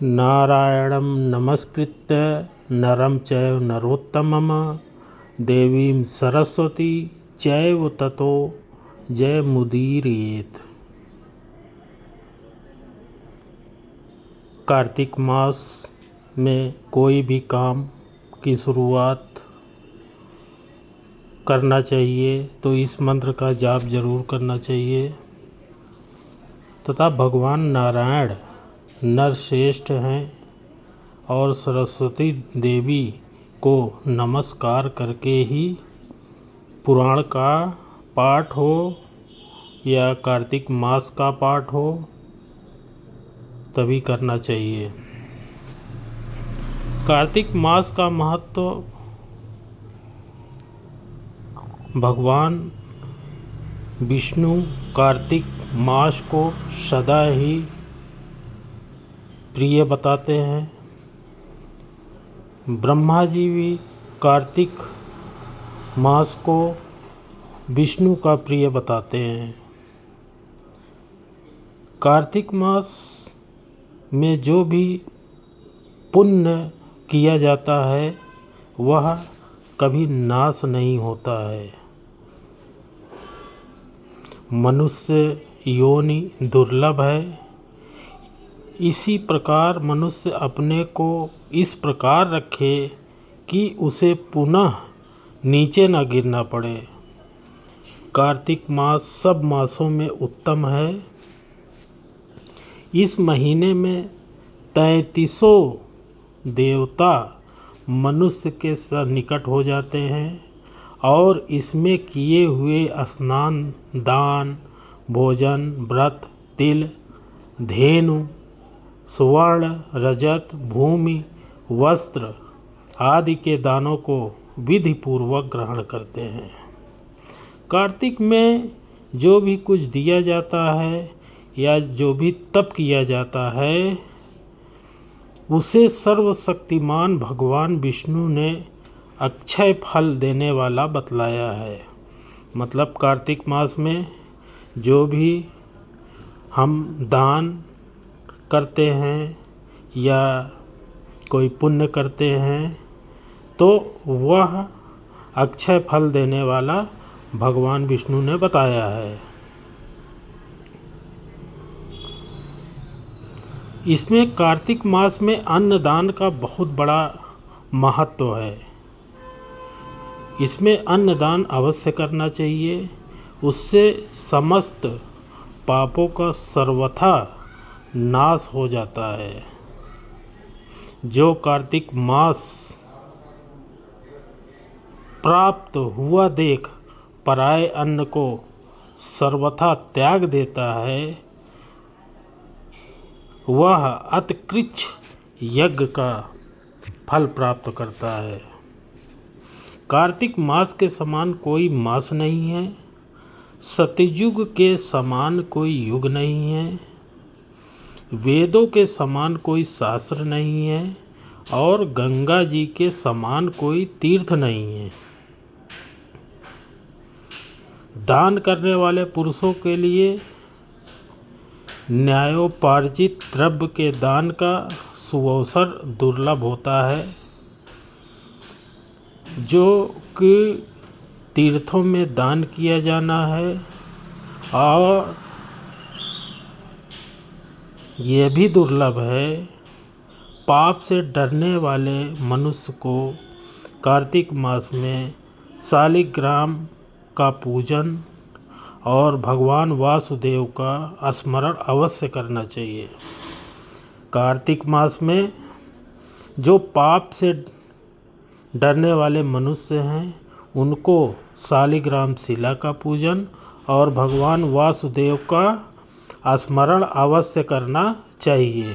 नारायणं नमस्कृत्य नरं चैव नरोत्तमं देवीं सरस्वती चैव ततो जयमुदीरयेत्। कार्तिक मास में कोई भी काम की शुरुआत करना चाहिए तो इस मंत्र का जाप जरूर करना चाहिए तथा भगवान नारायण नरश्रेष्ठ हैं और सरस्वती देवी को नमस्कार करके ही पुराण का पाठ हो या कार्तिक मास का पाठ हो तभी करना चाहिए। कार्तिक मास का महत्व भगवान विष्णु कार्तिक मास को सदा ही प्रिय बताते हैं। ब्रह्मा जी भी कार्तिक मास को विष्णु का प्रिय बताते हैं। कार्तिक मास में जो भी पुण्य किया जाता है वह कभी नाश नहीं होता है। मनुष्य योनि दुर्लभ है, इसी प्रकार मनुष्य अपने को इस प्रकार रखे कि उसे पुनः नीचे न गिरना पड़े। कार्तिक मास सब मासों में उत्तम है। इस महीने में 33 देवता मनुष्य के निकट हो जाते हैं और इसमें किए हुए स्नान, दान, भोजन, व्रत, तिल, धेनु, स्वर्ण, रजत, भूमि, वस्त्र आदि के दानों को विधि पूर्वक ग्रहण करते हैं। कार्तिक में जो भी कुछ दिया जाता है या जो भी तप किया जाता है उसे सर्वशक्तिमान भगवान विष्णु ने अक्षय फल देने वाला बतलाया है। मतलब कार्तिक मास में जो भी हम दान करते हैं या कोई पुण्य करते हैं तो वह अक्षय फल देने वाला भगवान विष्णु ने बताया है। इसमें कार्तिक मास में अन्नदान का बहुत बड़ा महत्व है। इसमें अन्नदान अवश्य करना चाहिए, उससे समस्त पापों का सर्वथा नाश हो जाता है। जो कार्तिक मास प्राप्त हुआ देख पराये अन्न को सर्वथा त्याग देता है वह अतकृच्छ यज्ञ का फल प्राप्त करता है। कार्तिक मास के समान कोई मास नहीं है, सतयुग के समान कोई युग नहीं है, वेदों के समान कोई शास्त्र नहीं है और गंगा जी के समान कोई तीर्थ नहीं है। दान करने वाले पुरुषों के लिए न्यायोपार्जित द्रव्य के दान का सुअवसर दुर्लभ होता है, जो कि तीर्थों में दान किया जाना है। और यह भी दुर्लभ है पाप से डरने वाले मनुष्य को कार्तिक मास में शालिग्राम का पूजन और भगवान वासुदेव का स्मरण अवश्य करना चाहिए। कार्तिक मास में जो पाप से डरने वाले मनुष्य हैं उनको शालिग्राम शिला का पूजन और भगवान वासुदेव का स्मरण अवश्य करना चाहिए।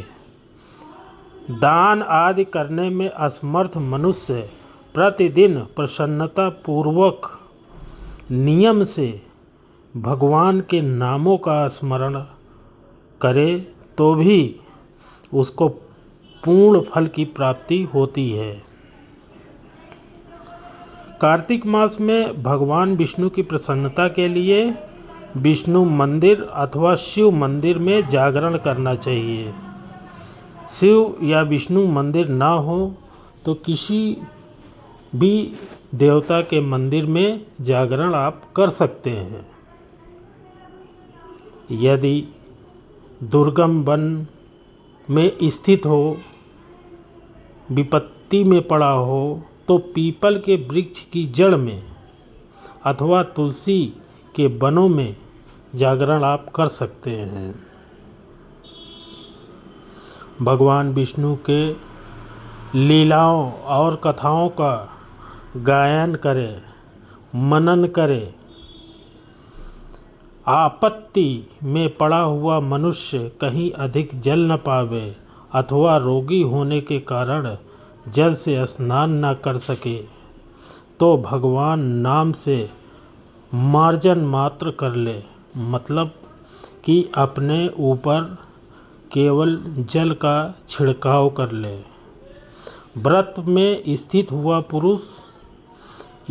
दान आदि करने में असमर्थ मनुष्य प्रतिदिन प्रसन्नता पूर्वक नियम से भगवान के नामों का स्मरण करे तो भी उसको पूर्ण फल की प्राप्ति होती है। कार्तिक मास में भगवान विष्णु की प्रसन्नता के लिए विष्णु मंदिर अथवा शिव मंदिर में जागरण करना चाहिए। शिव या विष्णु मंदिर ना हो तो किसी भी देवता के मंदिर में जागरण आप कर सकते हैं। यदि दुर्गम वन में स्थित हो, विपत्ति में पड़ा हो, तो पीपल के वृक्ष की जड़ में अथवा तुलसी के वनों में जागरण आप कर सकते हैं। भगवान विष्णु के लीलाओं और कथाओं का गायन करें, मनन करें। आपत्ति में पड़ा हुआ मनुष्य कहीं अधिक जल न पावे अथवा रोगी होने के कारण जल से स्नान न कर सके तो भगवान नाम से मार्जन मात्र कर ले, मतलब कि अपने ऊपर केवल जल का छिड़काव कर ले। व्रत में स्थित हुआ पुरुष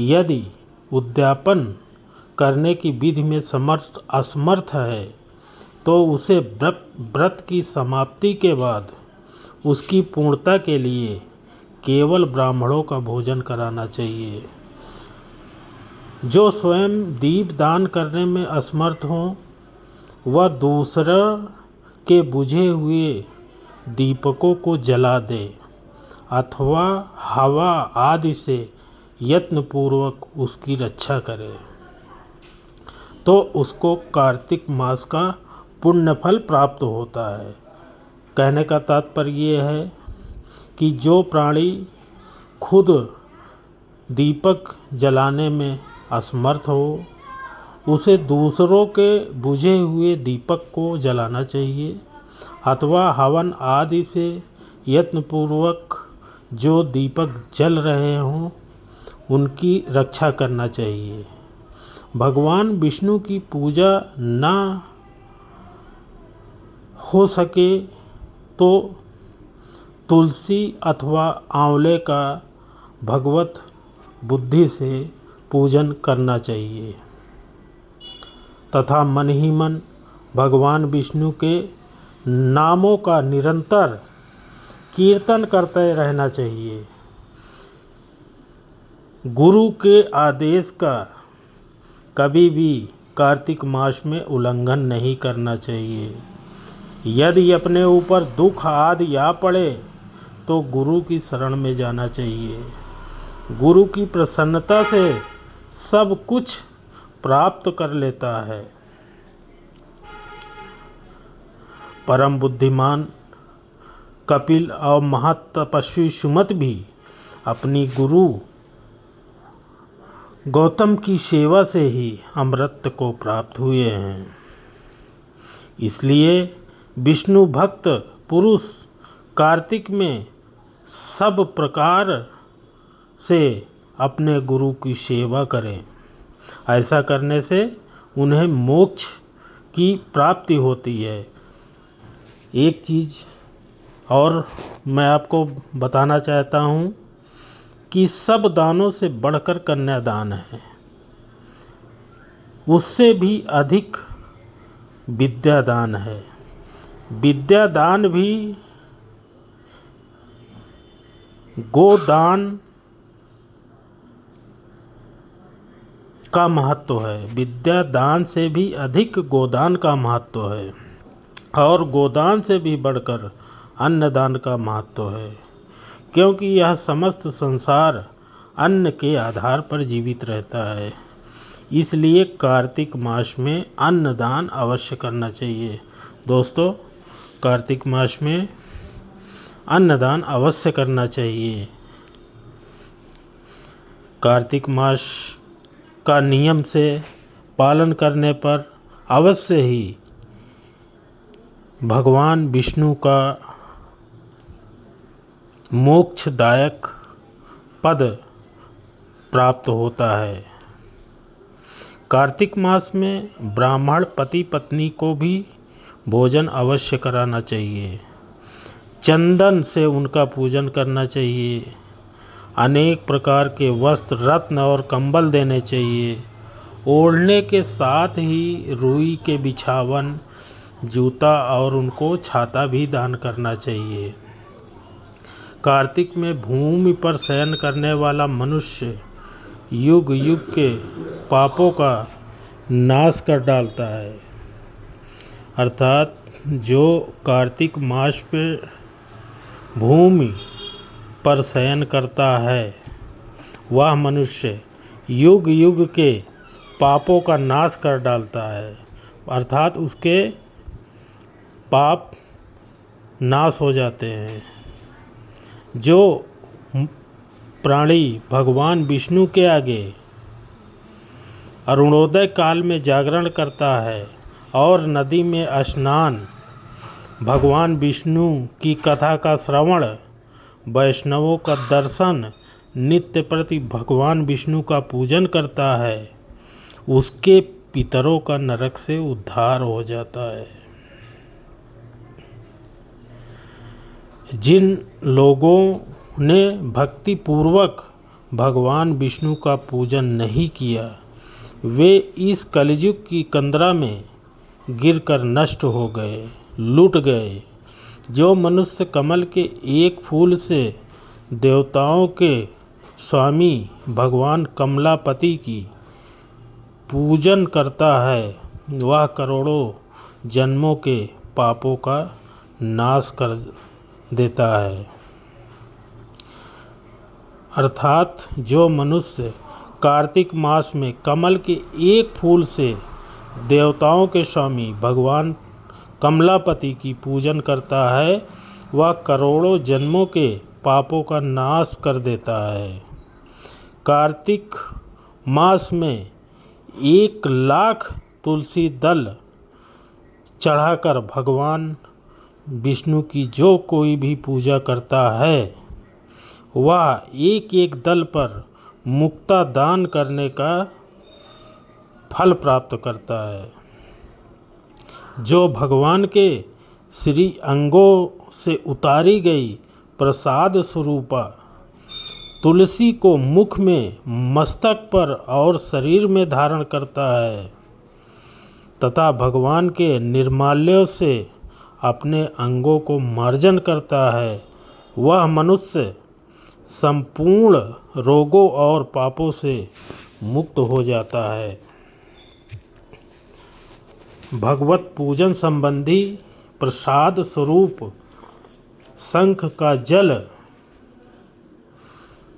यदि उद्यापन करने की विधि में असमर्थ है तो उसे व्रत की समाप्ति के बाद उसकी पूर्णता के लिए केवल ब्राह्मणों का भोजन कराना चाहिए। जो स्वयं दीप दान करने में असमर्थ हो वह दूसरा के बुझे हुए दीपकों को जला दे अथवा हवा आदि से यत्नपूर्वक उसकी रक्षा करे तो उसको कार्तिक मास का पुण्यफल प्राप्त होता है। कहने का तात्पर्य ये है कि जो प्राणी खुद दीपक जलाने में असमर्थ हो उसे दूसरों के बुझे हुए दीपक को जलाना चाहिए अथवा हवन आदि से यत्नपूर्वक जो दीपक जल रहे हों उनकी रक्षा करना चाहिए। भगवान विष्णु की पूजा ना हो सके तो तुलसी अथवा आंवले का भगवत बुद्धि से पूजन करना चाहिए तथा मन ही मन भगवान विष्णु के नामों का निरंतर कीर्तन करते रहना चाहिए। गुरु के आदेश का कभी भी कार्तिक मास में उल्लंघन नहीं करना चाहिए। यदि अपने ऊपर दुख आदि आ पड़े तो गुरु की शरण में जाना चाहिए। गुरु की प्रसन्नता से सब कुछ प्राप्त कर लेता है। परम बुद्धिमान कपिल और महातपस्वी सुमत भी अपनी गुरु गौतम की सेवा से ही अमृत को प्राप्त हुए हैं। इसलिए विष्णु भक्त पुरुष कार्तिक में सब प्रकार से अपने गुरु की सेवा करें। ऐसा करने से उन्हें मोक्ष की प्राप्ति होती है। एक चीज़ और मैं आपको बताना चाहता हूँ कि सब दानों से बढ़कर कन्यादान है, उससे भी अधिक विद्यादान है। विद्यादान भी गोदान का महत्व है। विद्यादान से भी अधिक गोदान का महत्व है और गोदान से भी बढ़कर अन्नदान का महत्व है, क्योंकि यह समस्त संसार अन्न के आधार पर जीवित रहता है। इसलिए कार्तिक मास में अन्नदान अवश्य करना चाहिए। दोस्तों, कार्तिक मास में अन्नदान अवश्य करना चाहिए। कार्तिक मास का नियम से पालन करने पर अवश्य ही भगवान विष्णु का मोक्षदायक पद प्राप्त होता है। कार्तिक मास में ब्राह्मण पति पत्नी को भी भोजन अवश्य कराना चाहिए। चंदन से उनका पूजन करना चाहिए। अनेक प्रकार के वस्त्र, रत्न और कंबल देने चाहिए। ओढ़ने के साथ ही रुई के बिछावन, जूता और उनको छाता भी दान करना चाहिए। कार्तिक में भूमि पर शयन करने वाला मनुष्य युग युग के पापों का नाश कर डालता है। अर्थात जो कार्तिक मास पे भूमि पर शयन करता है वह मनुष्य युग युग के पापों का नाश कर डालता है, अर्थात उसके पाप नाश हो जाते हैं। जो प्राणी भगवान विष्णु के आगे अरुणोदय काल में जागरण करता है और नदी में स्नान, भगवान विष्णु की कथा का श्रवण, वैष्णवों का दर्शन, नित्य प्रति भगवान विष्णु का पूजन करता है, उसके पितरों का नरक से उद्धार हो जाता है। जिन लोगों ने भक्ति पूर्वक भगवान विष्णु का पूजन नहीं किया वे इस कलयुग की कंदरा में गिरकर नष्ट हो गए, लूट गए। जो मनुष्य कमल के एक फूल से देवताओं के स्वामी भगवान कमलापति की पूजन करता है वह करोड़ों जन्मों के पापों का नाश कर देता है। अर्थात जो मनुष्य कार्तिक मास में कमल के एक फूल से देवताओं के स्वामी भगवान कमलापति की पूजन करता है वह करोड़ों जन्मों के पापों का नाश कर देता है। कार्तिक मास में 1,00,000 तुलसी दल चढ़ाकर भगवान विष्णु की जो कोई भी पूजा करता है वह एक एक दल पर मुक्ता दान करने का फल प्राप्त करता है। जो भगवान के श्री अंगों से उतारी गई प्रसाद स्वरूपा तुलसी को मुख में, मस्तक पर और शरीर में धारण करता है तथा भगवान के निर्माल्यों से अपने अंगों को मार्जन करता है वह मनुष्य संपूर्ण रोगों और पापों से मुक्त हो जाता है। भगवत पूजन संबंधी प्रसाद स्वरूप शंख का जल,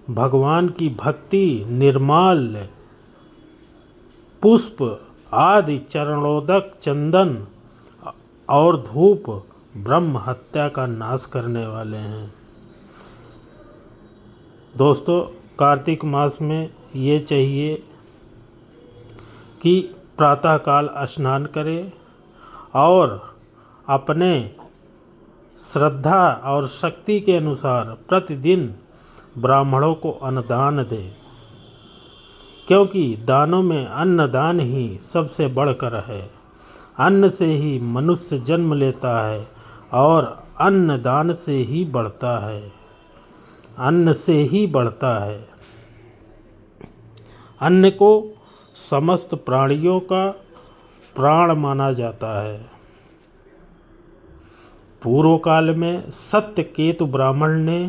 भगवान की भक्ति, निर्माल पुष्प आदि, चरणोदक, चंदन और धूप ब्रह्म हत्या का नाश करने वाले हैं। दोस्तों, कार्तिक मास में ये चाहिए कि प्रातःकाल स्नान करें और अपने श्रद्धा और शक्ति के अनुसार प्रतिदिन ब्राह्मणों को अन्नदान दें, क्योंकि दानों में अन्नदान ही सबसे बढ़कर है। अन्न से ही मनुष्य जन्म लेता है और अन्नदान से ही बढ़ता है, अन्न से ही बढ़ता है। अन्न को समस्त प्राणियों का प्राण माना जाता है। पूर्व काल में सत्यकेतु ब्राह्मण ने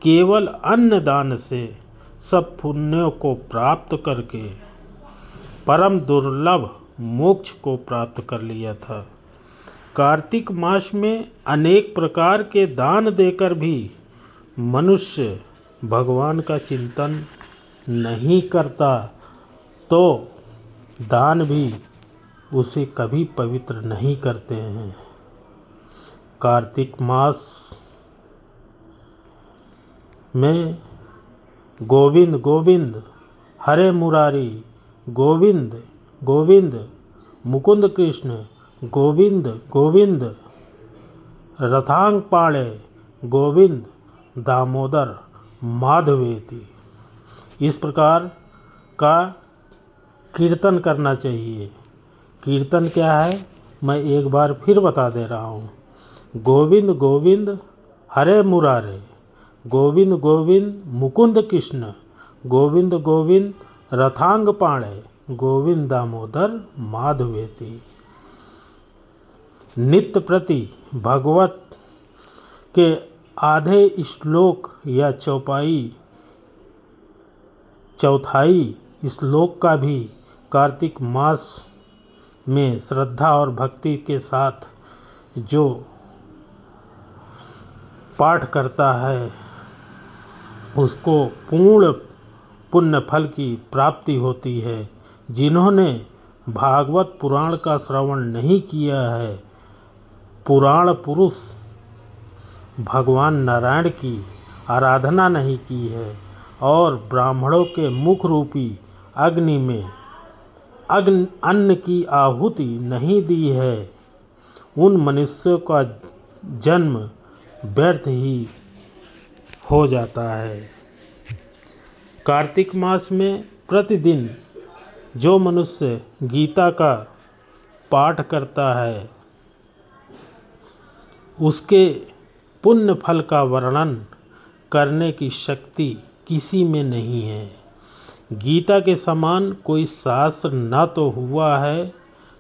केवल अन्नदान से सब पुण्यों को प्राप्त करके परम दुर्लभ मोक्ष को प्राप्त कर लिया था। कार्तिक मास में अनेक प्रकार के दान देकर भी मनुष्य भगवान का चिंतन नहीं करता तो दान भी उसे कभी पवित्र नहीं करते हैं। कार्तिक मास में गोविंद गोविंद हरे मुरारी, गोविंद गोविंद मुकुंद कृष्ण, गोविंद गोविंद रथांग पाणे, गोविंद दामोदर माधवेति, इस प्रकार का कीर्तन करना चाहिए। कीर्तन क्या है मैं एक बार फिर बता दे रहा हूँ। गोविंद गोविंद हरे मुरारे, गोविंद गोविंद मुकुंद कृष्ण, गोविंद गोविंद रथांग पाणे, गोविंद दामोदर माधवेति। नित्य प्रति भगवत के आधे श्लोक या चौथाई श्लोक का भी कार्तिक मास में श्रद्धा और भक्ति के साथ जो पाठ करता है उसको पूर्ण पुण्य फल की प्राप्ति होती है। जिन्होंने भागवत पुराण का श्रवण नहीं किया है, पुराण पुरुष भगवान नारायण की आराधना नहीं की है और ब्राह्मणों के मुख रूपी अग्नि में अन्न की आहुति नहीं दी है, उन मनुष्यों का जन्म व्यर्थ ही हो जाता है। कार्तिक मास में प्रतिदिन जो मनुष्य गीता का पाठ करता है उसके पुण्य फल का वर्णन करने की शक्ति किसी में नहीं है। गीता के समान कोई शास्त्र न तो हुआ है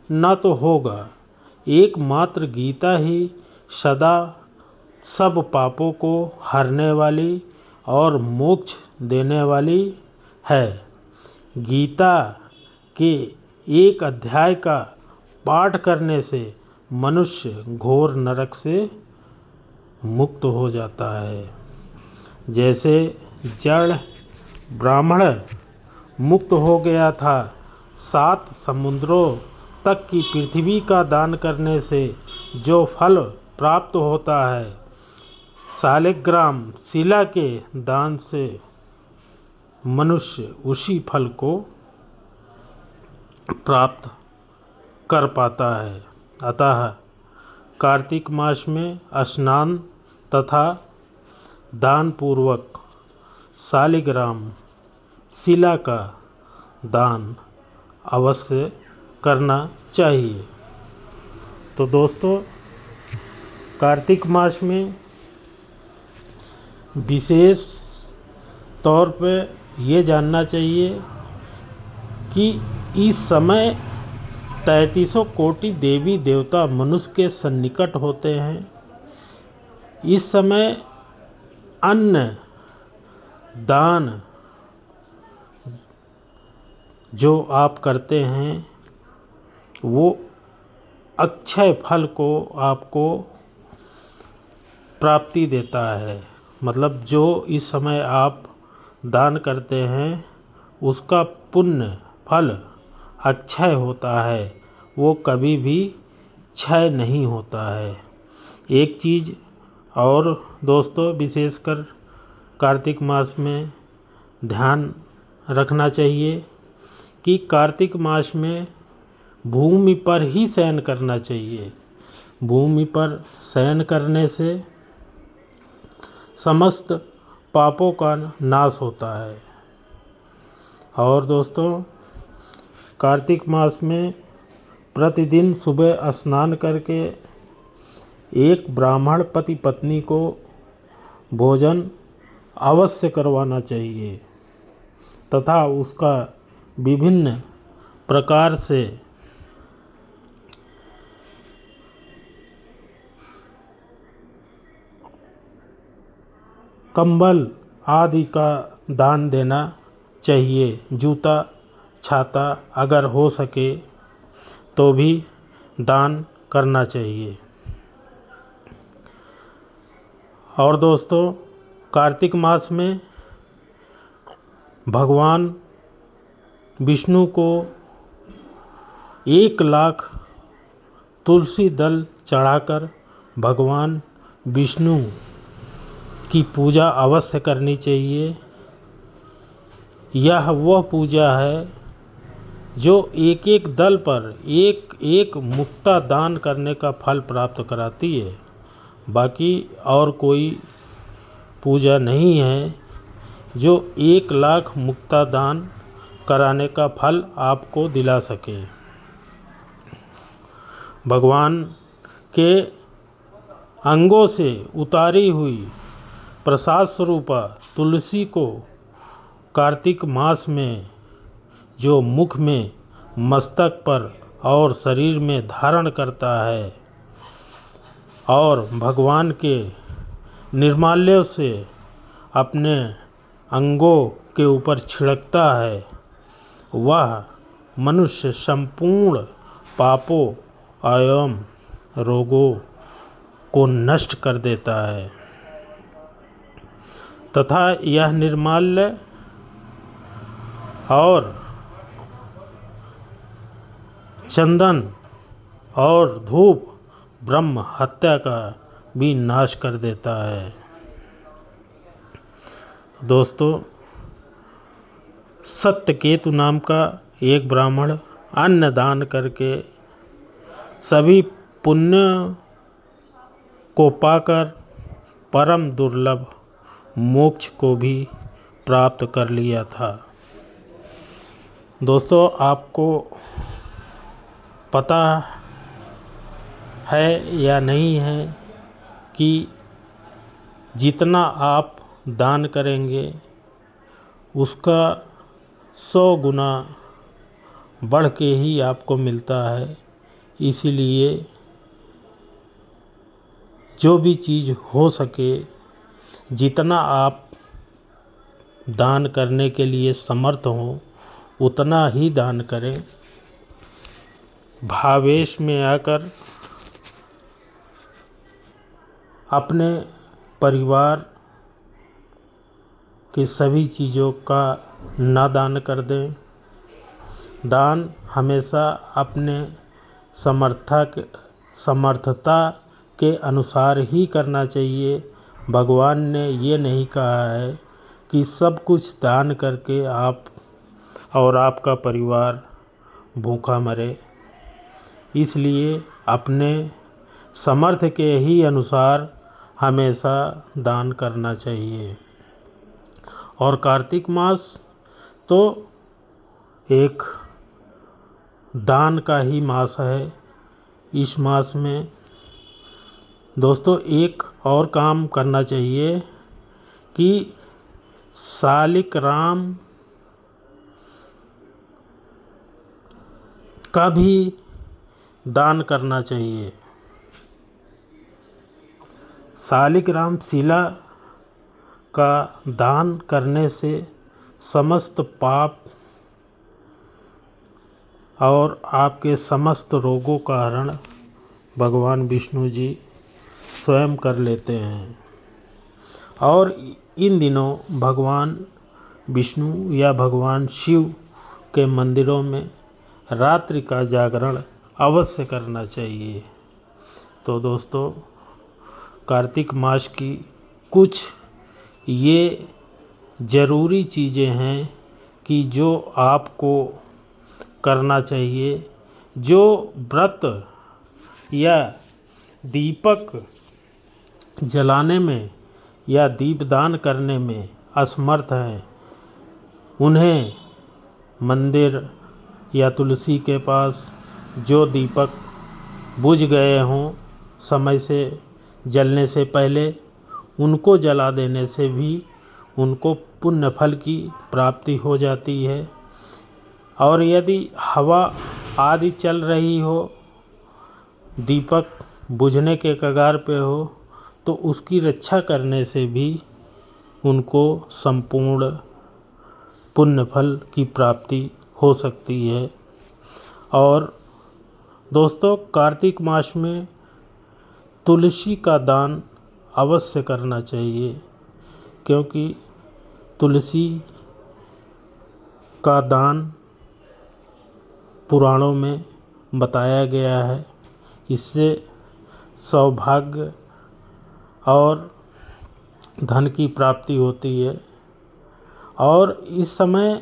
न तो होगा। एकमात्र गीता ही सदा सब पापों को हरने वाली और मोक्ष देने वाली है। गीता के एक अध्याय का पाठ करने से मनुष्य घोर नरक से मुक्त हो जाता है। जैसे जड़ ब्राह्मण मुक्त हो गया था, 7 समुद्रों तक की पृथ्वी का दान करने से जो फल प्राप्त होता है, शालिग्राम शिला के दान से मनुष्य उसी फल को प्राप्त कर पाता है। अतः कार्तिक मास में स्नान तथा दान पूर्वक शालिग्राम शिला का दान अवश्य करना चाहिए। तो दोस्तों, कार्तिक मास में विशेष तौर पे ये जानना चाहिए कि इस समय 3300 कोटि देवी देवता मनुष्य के सन्निकट होते हैं। इस समय अन्न दान जो आप करते हैं वो अक्षय फल को आपको प्राप्ति देता है। मतलब जो इस समय आप दान करते हैं उसका पुण्य फल अक्षय होता है, वो कभी भी क्षय नहीं होता है। एक चीज़ और दोस्तों, विशेषकर कार्तिक मास में ध्यान रखना चाहिए कि कार्तिक मास में भूमि पर ही शयन करना चाहिए। भूमि पर शयन करने से समस्त पापों का नाश होता है। और दोस्तों, कार्तिक मास में प्रतिदिन सुबह स्नान करके एक ब्राह्मण पति पत्नी को भोजन अवश्य करवाना चाहिए तथा उसका विभिन्न प्रकार से कंबल आदि का दान देना चाहिए। जूता छाता अगर हो सके तो भी दान करना चाहिए। और दोस्तों, कार्तिक मास में भगवान विष्णु को 1 लाख तुलसी दल चढ़ाकर भगवान विष्णु की पूजा अवश्य करनी चाहिए। यह वह पूजा है जो एक एक दल पर एक एक मुक्ता दान करने का फल प्राप्त कराती है। बाकी और कोई पूजा नहीं है जो 1 लाख मुक्ता दान कराने का फल आपको दिला सके। भगवान के अंगों से उतारी हुई प्रसाद स्वरूपा तुलसी को कार्तिक मास में जो मुख में, मस्तक पर और शरीर में धारण करता है और भगवान के निर्माल्यों से अपने अंगों के ऊपर छिड़कता है, वह मनुष्य संपूर्ण पापों एवं रोगों को नष्ट कर देता है तथा यह निर्माल्य और चंदन और धूप ब्रह्म हत्या का भी नाश कर देता है। दोस्तों, सत्यकेतु नाम का एक ब्राह्मण अन्न दान करके सभी पुण्य को पाकर परम दुर्लभ मोक्ष को भी प्राप्त कर लिया था। दोस्तों, आपको पता है या नहीं है कि जितना आप दान करेंगे उसका 100 गुना बढ़ के ही आपको मिलता है। इसीलिए जो भी चीज़ हो सके जितना आप दान करने के लिए समर्थ हो उतना ही दान करें। भावेश में आकर अपने परिवार के सभी चीज़ों का ना दान कर दें। दान हमेशा अपने समर्थता के अनुसार ही करना चाहिए। भगवान ने ये नहीं कहा है कि सब कुछ दान करके आप और आपका परिवार भूखा मरे। इसलिए अपने समर्थ के ही अनुसार हमेशा दान करना चाहिए। और कार्तिक मास तो एक दान का ही मास है। इस मास में दोस्तों एक और काम करना चाहिए कि शालिग्राम का भी दान करना चाहिए। शालिग्राम शिला का दान करने से समस्त पाप और आपके समस्त रोगों का हरण भगवान विष्णु जी स्वयं कर लेते हैं। और इन दिनों भगवान विष्णु या भगवान शिव के मंदिरों में रात्रि का जागरण अवश्य करना चाहिए। तो दोस्तों, कार्तिक मास की कुछ ये ज़रूरी चीज़ें हैं कि जो आपको करना चाहिए। जो व्रत या दीपक जलाने में या दीपदान करने में असमर्थ हैं, उन्हें मंदिर या तुलसी के पास जो दीपक बुझ गए हों समय से जलने से पहले, उनको जला देने से भी उनको पुण्य फल की प्राप्ति हो जाती है। और यदि हवा आदि चल रही हो, दीपक बुझने के कगार पे हो, तो उसकी रक्षा करने से भी उनको संपूर्ण पुण्य फल की प्राप्ति हो सकती है। और दोस्तों, कार्तिक मास में तुलसी का दान अवश्य करना चाहिए, क्योंकि तुलसी का दान पुराणों में बताया गया है। इससे सौभाग्य और धन की प्राप्ति होती है। और इस समय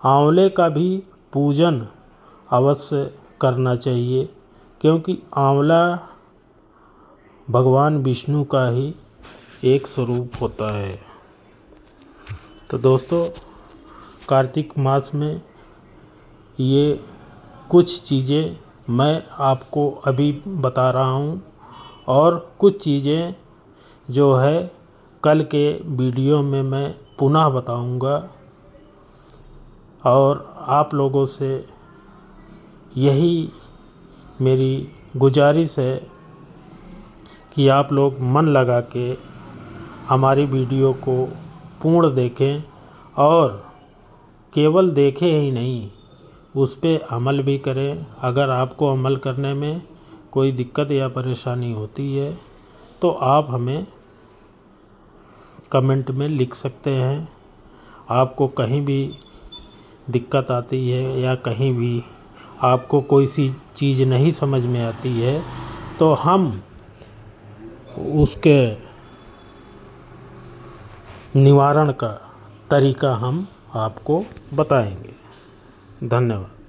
आंवले का भी पूजन अवश्य करना चाहिए, क्योंकि आंवला भगवान विष्णु का ही एक स्वरूप होता है। तो दोस्तों, कार्तिक मास में ये कुछ चीज़ें मैं आपको अभी बता रहा हूँ, और कुछ चीज़ें जो है कल के वीडियो में मैं पुनः बताऊँगा। और आप लोगों से यही मेरी गुजारिश है कि आप लोग मन लगा के हमारी वीडियो को पूर्ण देखें और केवल देखें ही नहीं, उस पे अमल भी करें। अगर आपको अमल करने में कोई दिक्कत या परेशानी होती है तो आप हमें कमेंट में लिख सकते हैं। आपको कहीं भी दिक्कत आती है या कहीं भी आपको कोई सी चीज़ नहीं समझ में आती है तो हम उसके निवारण का तरीका हम आपको बताएंगे। धन्यवाद।